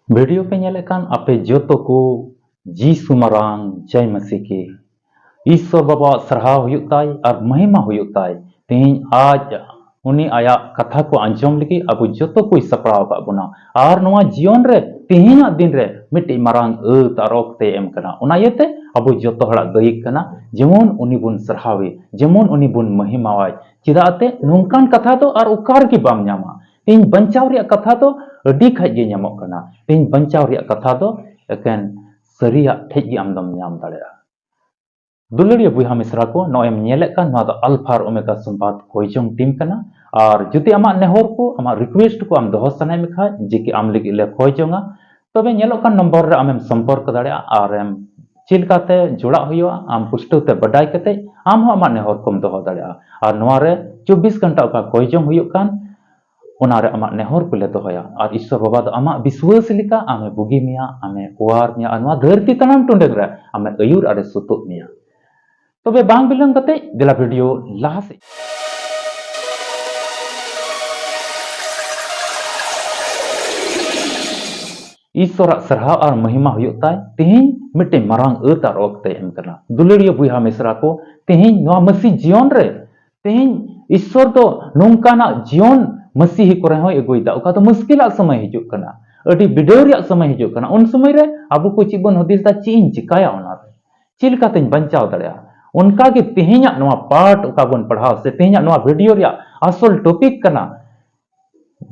Video पे नेले कान आपे जोतो को जी सुमरांग जय मसीह की ईश्वर बाबा सरहाव हुयुक ताय और महिमा हुयुक ताय तेहिं आज उनी आया कथा को आंजम लगी अब जोतो को सपड़ाव का बुना और नवा जीवन रे तेहिना दिन रे मिट्टी मरांग तारोक ते एम कना उना येते अब जोतो हड़ा दयिक कना जेमन उनी बुन सरहावे जेमन उनी बुन महिमावाय चिदाते नोंकान कथा तो और उकार की बाम न्यामा तेहिं बंचाव रिया कथा तो अडी खाज गे ᱧᱟᱢᱚᱜ ᱠᱟᱱᱟ तेहिं बंचाव रिया कथा तो एकेन सरिया ठेज गे आमदम ᱧᱟᱢ दाड़ेया दुलड़िया बुहा मिश्रा को नोएम नेलेक कान नोआ दो अल्फा और ओमेगा संवाद खोजोंग टीम कना और जुदी आमा नेहर को आमा रिक्वेस्ट को आम दोहो सनाय मिखा जेकि आम लगी ले खोजोंगा तबे नेलोक कान नंबर रे आमेम संपर्क दाड़ेया और एम चिलकाते जोड़ा हुआ आम पुष्टते बडाय कते आम हो आमा नेहर कोम दोहो दाड़ेया और नोआ रे 24 घंटा का खोजोंग हुयुक कान उनारे आमा नेहर को ले दोहया और ईश्वर बाबा दो आमा विश्वास लिका आमे बुगी मिया आमे ओवार मिया अनवा धरती तनाम टुंडेग रे आमे अयुर आरे सुतुक मिया तबे बांग बिलंग कते दिला वीडियो लाहा से ईश्वर सरहा और महिमा हुयुक ताय तेहिं मिटे मरांग अतार ओक्ते एम करना दुलड़िया बुहा मिश्रा को तेहिं नोआ मसीह जीवन रे तेहिं ईश्वर तो नोंकाना जीवन मसीह को रहो एगुइदा ओका तो मुश्किल समय हिजुक कना अडी बिडौरिया समय हिजुक कना उन समय रे अबु को चिबन हदिसदा चीन चिकाया ओना चिल कातें बंचाव दड़या उनका के तेहिया नोआ पाठ ओका बन पढ़ाव से तेहिया नोआ वीडियो रिया असल टॉपिक कना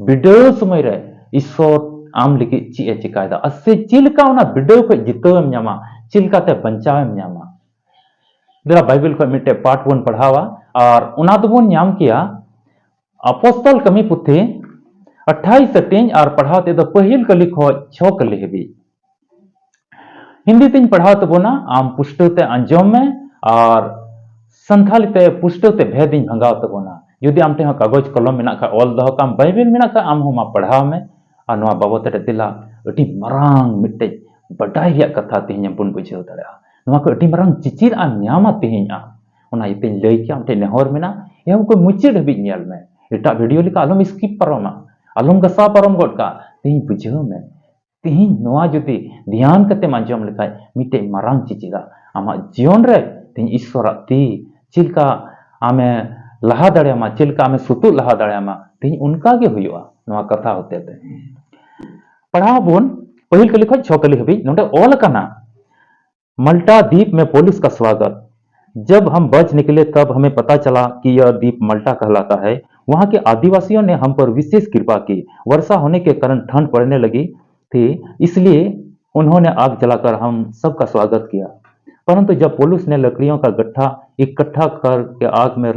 बिडौ समय रे ईश्वर आम लिखि ची ए चिकायदा असे चिलका ओना बिडौ को जितोम न्यामा चिलकाते बंचावम न्यामा दरा बाइबल को मिटे पाठ बन पढ़ावा और उना तो बन न्याम किया अपोस्तल कमी पुथे 28 सेटिंग और पढ़ाते तो पहिल कली खो 6 कली हेबी हिंदी तिन पढ़ाव तबोना आम पुष्टते अंजम में और संथाली ते पुष्टते भेदिन भंगाव तबोना यदि आम तेह कागज कलम मेना का ऑल दहो काम बाइबल मेना का आम होमा पढ़ाव में और नोआ बाबत रे दिला अटी मरांग मिटे बडाय रिया कथा तेहिं बुन बुझाव दाड़ेया नोआ को अटी मरांग चिचिर आम न्यामा तेहिं आम उना इते लई के आम ते नेहर मेना एम को मुचे हबी नेल में एटा वीडियो लिका आलम स्किप पारोमा आलम गसा पारम गोड का तेहिं बुझाव में तेहिं नोआ जुदी ध्यान कते मांजम लिखाय मिटे मरांग चिचिरा आमा जीवन रे तेहिं ईश्वर ती चिलका आमे लहा दाड़ेयामा चिलका आमे सुतु लहा दाड़ेयामा तेहिं उनका गे हुयुआ नोआ कथा होते ते पढ़ाव बोन पहिल कली खो 6 कली हबी नोंडे ऑल कना मल्टा द्वीप में पौलुस का स्वागत जब हम बच निकले तब हमें पता चला कि यह द्वीप मल्टा कहलाता है वहां के आदिवासियों ने हम पर विशेष कृपा की वर्षा होने के कारण ठंड पड़ने लगी थी इसलिए उन्होंने आग जलाकर हम सबका स्वागत किया परंतु जब पौलुस ने लकड़ियों का गट्ठा इकट्ठा करके आग में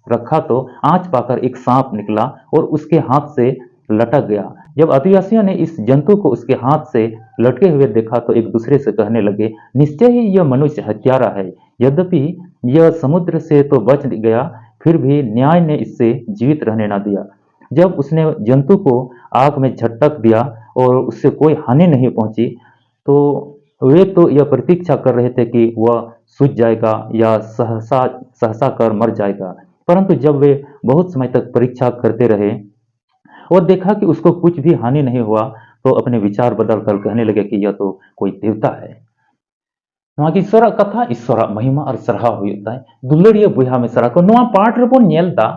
रखा तो आंच पाकर एक सांप निकला और उसके हाथ से लटक गया जब आदिवासियों ने इस जंतु को उसके हाथ से लटके हुए देखा तो एक दूसरे से कहने लगे निश्चय ही यह मनुष्य हत्यारा है यद्यपि यह समुद्र से तो बच गया फिर भी न्याय ने इससे जीवित रहने ना दिया जब उसने जंतु को आग में झटक दिया और उससे कोई हानि नहीं पहुंची तो वे तो यह प्रतीक्षा कर रहे थे कि वह सूझ जाएगा या सहसा कर मर जाएगा परंतु जब वे बहुत समय तक परीक्षा करते रहे और देखा कि उसको कुछ भी हानि नहीं हुआ तो अपने विचार बदल कर कहने लगे कि यह तो कोई देवता है नोआ की ईश्वर कथा ईश्वर महिमा और सरहाव हुयुता है दुलड़िया बुहा मिश्रा को नोआ पाठ रे बोन नेलदा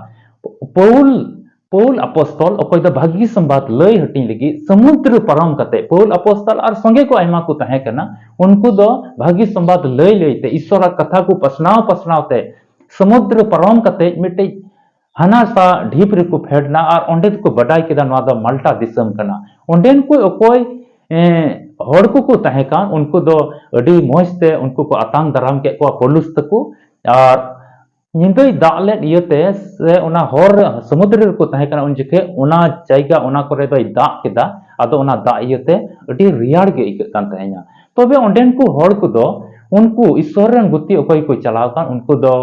पौल अपोस्तल अकोय द भागी संवाद लय हटिं लगी समुद्र परम कते पौल अपोस्तल और संगे को आयमा को तहे कना उनको दो भागी संवाद लय लेते ईश्वर कथा को पसनावते समुद्र परम कते मिटे हना सा ढीप रे को फेडना और ओंडे को बडाय केदा नोआ द मल्टा दिसम कना ओंडेन को अकोय हड़ को तहे कान उनको दो अडी मोजते उनको को आतांग दाराम के को पौलुस तको और निंदई दाले इयते से ओना हर समुद्र को तहे कान उन जके ओना जायगा ओना करे दो दा केदा आदो ओना दा इयते अडी रियाड़ गे इक कान तहेया तबे ओंडेन को हड़ को दो उनको ईश्वर रन गुती अकोय को चलाव कान उनको दो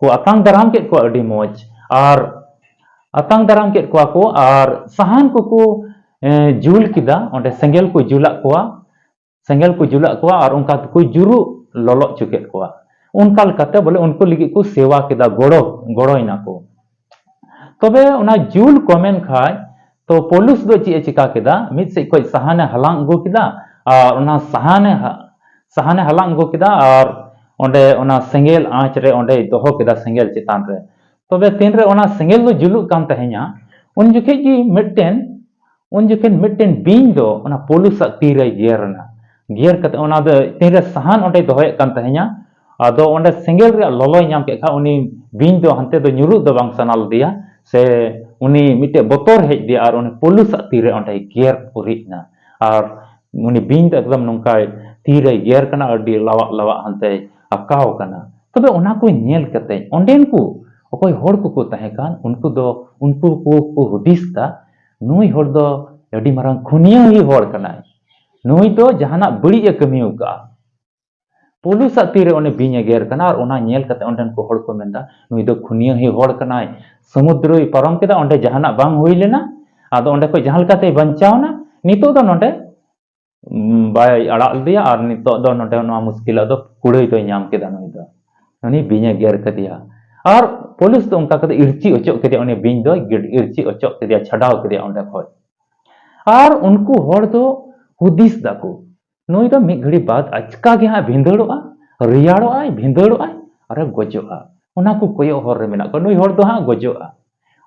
को आतांग दाराम के को अडी मोज और आतांग दाराम के को और सहान को जुल किदा ओंडे सेंगेल को जुला को और उनका कोई जुरु ललो चुके को उनका लकाते बोले उनको लगी को सेवा किदा गड़ो इना को तबे उना जुल कमेन खाय तो पोलुस दो चे चिका केदा मिद से कोई सहाने हलांग गो केदा और ओना सहाने हलांग गो केदा और ओंडे ओना सेंगेल आंच रे ओंडे दोहो केदा सेंगेल चितान रे तबे तीन रे ओना सेंगेल दो जुलुक कान तहे냐 उन जुखे की मिट्टेन बीन दो ओना पोलुस ती रे गियर कते ओना दो तीन रे सहान ओंडे दोहोय कान तहे냐 आदो ओंडे सेंगेल रे ललोय नाम के खा उनी बीन दो हंते दो nyuruक दो बांग सनाल दिया से उनी मिटे बतोर हेज दिया और उनी पोलुस तीरे ओंडे गियर पुरिना और उनी बीन दो एकदम नोंका तीरे गियर कना अडी लवा हंते अकाव कना तबे ओना को नेल कते ओंडेन को ओकोय होड़ को तहे कान उनको को हुदिसता नुई होड़ दो अडी मारंग खुनिया ही होड़ कना नुई दो जहाना बड़ी कमी का पोलुस तीरे ओने बीने गेर कना और ओना नेल कते ओंडेन को होड़ को मेंदा नुई दो खुनिया ही होड़ कनाय समुद्र परम केदा ओंडे जहाना बांग हुई लेना आदो ओंडे को जहां लकाते बंचावना नितो दो नोंडे बाय अड़ा दिया और नितो दो नोंडे नोआ मुश्किल दो कुड़ई दो नाम केदा नुई दो उनी बीने गेर कदिया और पुलिस तो उनका कदे इर्ची ओचो केदिया उनी बीन दो इर्ची ओचो केदिया छडाव केदिया ओंडे खय और उनको होड़ दो हुदिस दाको नुई दो मिद घड़ी बाद अचका गे हा भिंदड़ोआ रियाड़ोआ भिंदड़ोआ अरे गजोआ ओना को कोयो होर रे मेना को नुई होड़ दो हा गजोआ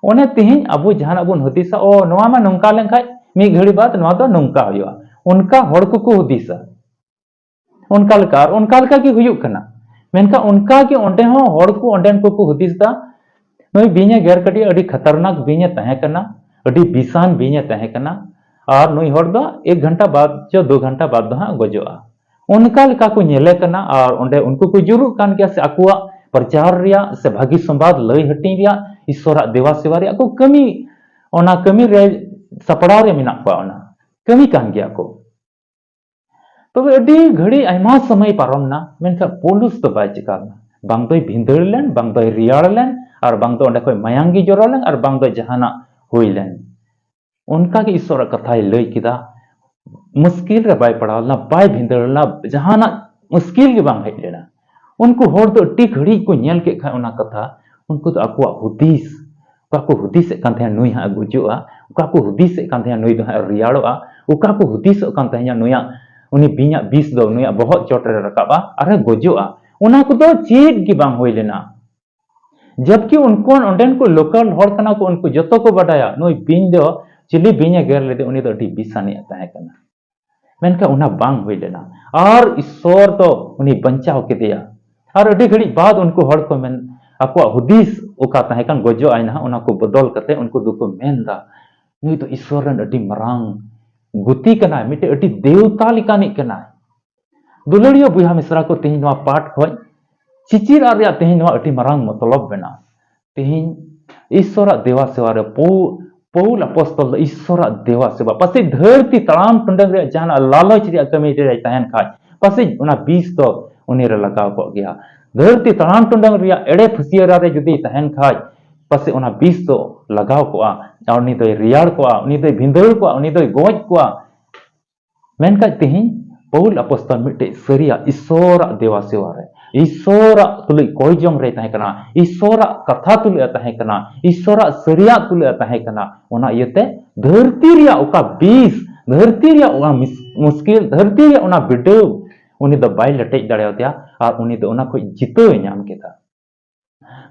ओने तिहिन अबो जहान अबो हुदिसा ओ नोआ मा नोंका लेंखाय मिद घड़ी बाद नोआ दो नोंका हुआ उनका होड़ को हुदिसा उनका लका की हुयुक कना मेनका उनका के ओंडे हो होड़ को ओंडेन को हुदिस दा नुई बीने गेर कटी अडी खतरनाक बीने तहे कना अडी बिसान बीने तहे कना और नुई होड़ दो 1 घंटा बाद जो 2 घंटा बाद दो हाँ गजोआ उनका लका को नेले कना और ओंडे उनको को जुरु कान गया से अकुआ प्रचार रिया से भागी संवाद लई हटी रिया ईश्वरा देवा सेवा रिया को कमी ओना कमी रे सपड़ाव रे मिना को ओना कमी कान गया को तो अडी घड़ी आयमा समय पारमना मेनका पोलुस तो बाय चिकाना बांग दोय भिंदड़ लेन बांग दोय रियाड़ लेन और बांग दो ओंडे कोय मायांगी जोरो लेन और बांग दो जहाना हुई लेन उनका के ईश्वर कथा लई किदा मुश्किल रे बाय पड़ावना बाय भिंदड़ना जहाना मुश्किल के बांग हेज लेना उनको होड़ दो अडी घड़ी को नेल के खा ओना कथा उनको तो अकुआ हुदिस उका को हुदिस कान थे नुई हा गुजुआ उका को हुदिस कान थे नुई दो हा रियाड़ोआ उका को हुदिस कान थे नुया उनी बिया बीस दो नुया बहुत चोट रे रकाबा अरे गजोआ उना को दो चेत की बांग होई लेना जबकि उनको ओंडेन को लोकल होड़ कना को उनको जतो को बडाया नुई बिन दो चिली बिने गेर लेदे उनी दो अडी बिसानी तहे कना मेनका उना बांग हुई लेना और ईश्वर तो उनी बंचाव के दिया और अडी घड़ी बाद उनको होड़ को मेन अको हुदिस उका तहे कन गजो आइना उना को बदल कते उनको दुको मेनदा नुई तो ईश्वर रन अडी मरांग गुती कना मिटे अडी देवता लिकानी कना दुलड़ियो बुया मिश्रा को तेहिं नवा पाठ खोज चिचिर आरिया तेहिं नवा अडी मरांग मतलब बना तेहिं ईश्वरा देवा सेवा रे पौल अपोस्तल ईश्वरा देवा सेवा पसे धरती तड़ाम टुंडंग रे जहां लालच रे कमी रे तहन खाय पसे उना 20 तो उनी रे लगाव को गया धरती तड़ाम टुंडंग रे एड़े फसियरा रे जुदी तहन खाय पसे उना 20 तो लगाव को और उनी दो रियाड़ को उनी दो भिंदड़ को उनी दो गोज को मेनका तेहिं पौल अपोस्तल मिटे सरिया ईश्वरा देवा सेवा रे ईश्वरा तुले कोई जोंग रे तहे कना ईश्वरा कथा तुले तहे कना ईश्वरा सरिया तुले तहे कना ओना इयते धरती रिया ओका 20 धरती रिया ओना मुश्किल धरती रिया ओना बिडो उनी दो बाय लटेज दाड़ेवतिया और उनी दो ओना को जितो नाम केदा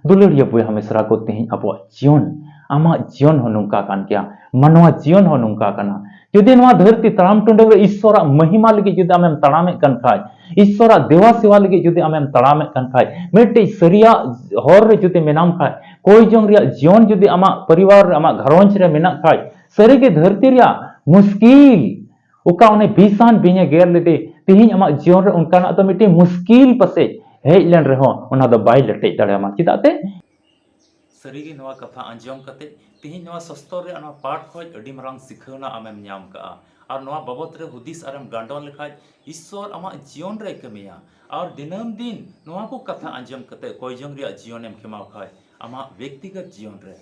दुलड़िया बुया हमेशा को तेहिं अबो जीवन आमा जीवन हो नुका कान क्या मनवा जीवन हो नुका कना जुदी नवा धरती तड़ाम टुंडंग रे ईश्वरा महिमा लगी जुदी आमेम तड़ामे कन खाय ईश्वरा देवा सेवा लगी जुदी आमेम तड़ामे कन खाय मेटे सरिया होर रे जुदी मेनाम खाय कोई जोंग रिया जीवन जुदी आमा परिवार आमा घरवंश रे मेना खाय सरी के धरती रिया मुश्किल उका उन्हें बीसान बिने गेर लेदे तिहिं आमा जीवन रे उनका तो मेटे मुश्किल पसे हेज लेन रहो उना दो बाय लटेज दाड़ेमा चिदाते सरीगी नवा कथा अंजम कते तिहिं नवा सस्तर रे नवा पाठ खोज अडी मरांग सिखावना आमेम ᱧᱟᱢ का और नवा बाबत रे हुदिस आरम गांडोन लेखाज ईश्वर आमा जीवन रे कमिया और दिनम दिन नवा को कथा अंजम कते कोई जंग रे जीवन एम खेमाव खाय आमा व्यक्तिगत जीवन रे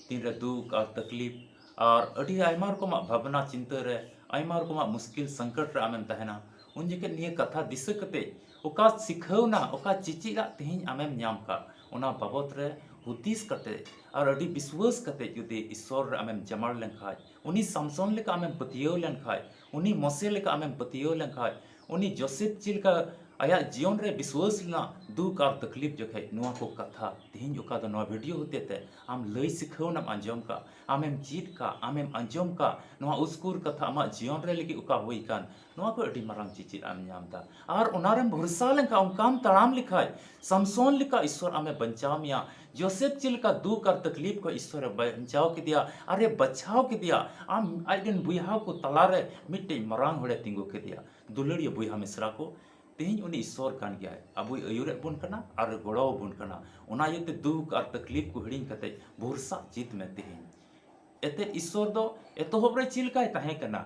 तीन रे दुख और तकलीफ और अडी आयमा रकम भावना चिंता रे आयमा रकम मुश्किल संकट रे आमेम तहना उन जके निये कथा दिस कते ओका सिखावना ओका चिचिरा तिहिं आमेम ᱧᱟᱢ का ओना बाबत रे हुदिस कते और अडी विश्वास कते जुदी ईश्वर आमेम जमाड़ लेन खाज उनी समसोन लेका आमें पतियो लेन खाय उनी मोसे लेका आमें पतियो लेन खाय उनी जोसेफ चिलका आया जीवन रे विश्वास लेना दुख और तकलीफ जखे नुआ को कथा तेहिं ओका दो नुआ वीडियो होते ते आम लई सिखावनम अंजम का आमेम चीत का आमेम अंजम का नुआ उस्कुर कथा आमा जीवन रे लगी ओका हुई कान नुआ को अडी मारांग चिचित आम ᱧᱟᱢदा और उनारेम भरोसा लेनका उनकाम तड़ाम लिखाय समसोन लिका ईश्वर आमे बंचाव मिया जोसेफ चिलका दुख और तकलीफ को ईश्वर बंचाव के दिया अरे बचाव के दिया आम आइडन बुइहा को तलारे मिट्टे मरांग होड़े तिंगो के दिया दुलड़िया बुइहा मिश्रा को तेहिं उनी ईश्वर कान गया अबुई अयुरे बुन कना और गोड़ो बुन कना उना यते दुख और तकलीफ को हिड़िंग कते भरोसा चित में तेहिं एते ईश्वर दो एतोहब रे चिलकाय ताहे कना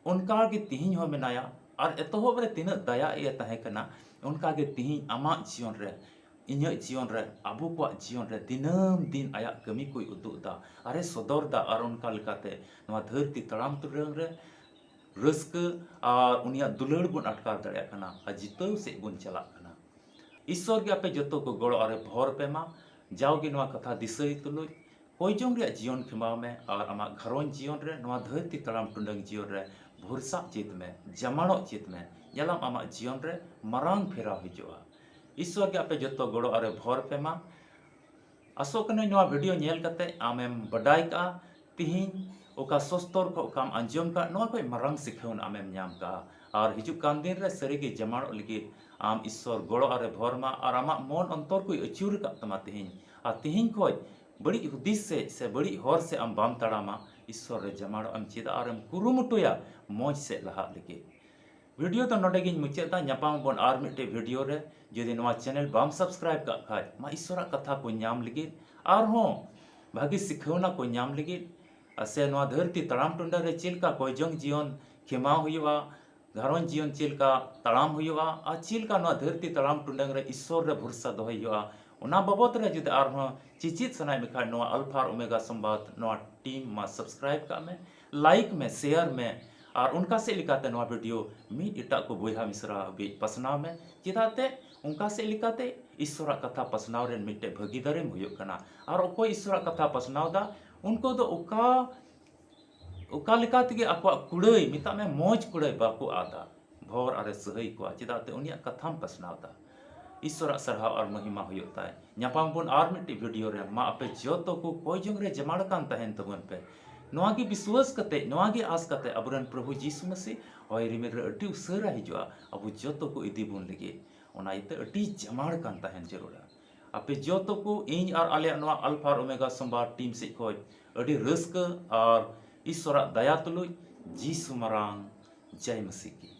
उनका के तेहिं हो मेनाया और एतोहब रे तिना दया ए ताहे कना उनका के तेहिं आमा जीवन रे इन्या जीवन रे अबु को जीवन रे दिनम दिन आया कमी कोई उदुदा अरे सदरदा और उनका लेकाते नवा धरती तड़ाम तुरंग रे रस्क और उनिया दुलड़ बुन अटकार दड़िया कना और जितव से बुन चला कना ईश्वर के आपे जतो को गड़ो अरे भर पे मा जाओगे नवा कथा दिसई तुलुज कोई जोंग रे जीवन खिमाव में और आमा घरों जीवन रे नवा धरती तड़ाम टुंडंग जीवन रे भरसा चित में जमाणो चित में यलम आमा जीवन रे मरांग फेरा हिजुआ ईश्वर के आपे जतो गड़ो अरे भर पे मा आसो कने नवा वीडियो नेल कते आमेम बडाई का तिहिं ओका सस्तर को काम अंजम का नवा कोई मरंग सिखौन आमेम ᱧᱟᱢ का और हिजु कान दिन रे सरी के जमाड़ लगी आम ईश्वर गड़ो अरे भरमा और आमा मन अंतर को अचूर का तमा तिहिं आ तिहिं कोई बड़ी हुदिस से बड़ी हर से आम बाम तड़ामा ईश्वर रे जमाड़ आम चेदा और आम कुरुमुटुया मौज से लहा लगी वीडियो तो नोडे गिन मुचादा ᱧᱟᱯᱟᱢ ᱵᱚᱱ आर मिटे वीडियो रे जदि नवा चैनल बाम सब्सक्राइब का खाय मा ईश्वरा कथा को ᱧᱟᱢ लगी और हो भागी सिखौना को ᱧाम लगी से नवा धरती तड़ाम टुंडा रे चिलका कोयजंग जीवन खेमा हुआ घरों जीवन चिलका तड़ाम हुआ और चिलका नवा धरती तड़ाम टुंडा रे ईश्वर रे भरोसा दोहै हुआ उना बाबत रे जुदि आर हो चिचित सनाय में खा नवा अल्फा और ओमेगा संवाद नवा टीम मा सब्सक्राइब का में लाइक में शेयर में और उनका से लिखाते नवा वीडियो मी इटा को बुहा मिश्रा भी पसनाव में चिदाते उनका से लिखाते ईश्वरा कथा पसनाव रे मिटे भागीदारी हुयुग कना और कोई ईश्वरा कथा पसनाव दा उनको तो उका लिखाते के आपको कुड़ई मिता में मौज कुड़ई बाको आदा भोर अरे सहई को चिदाते उनिया कथाम पसनाव दा ईश्वरा सरहाव और महिमा हुयुग ताय ᱧᱟᱯᱟᱢ ᱵᱚᱱ आर मिटे वीडियो रे मा आपे जतो को कोई जंग रे जमाड़ कान तहन तबन पे नवागी विश्वास कते नवागी आस कते अबरन प्रभु यीशु मसीह होय रिमेर अटी उसरा हिजुआ अबु जतो को इदी बुन लगे ओना इते अटी जमाड़ कान तहन जरूरा आपे जतो को इन और आले नवा अल्फा और ओमेगा संवाद टीम से खोय अडी रस्क और ईश्वरा दया तुलुय जीसु मरांग जय मसीह की।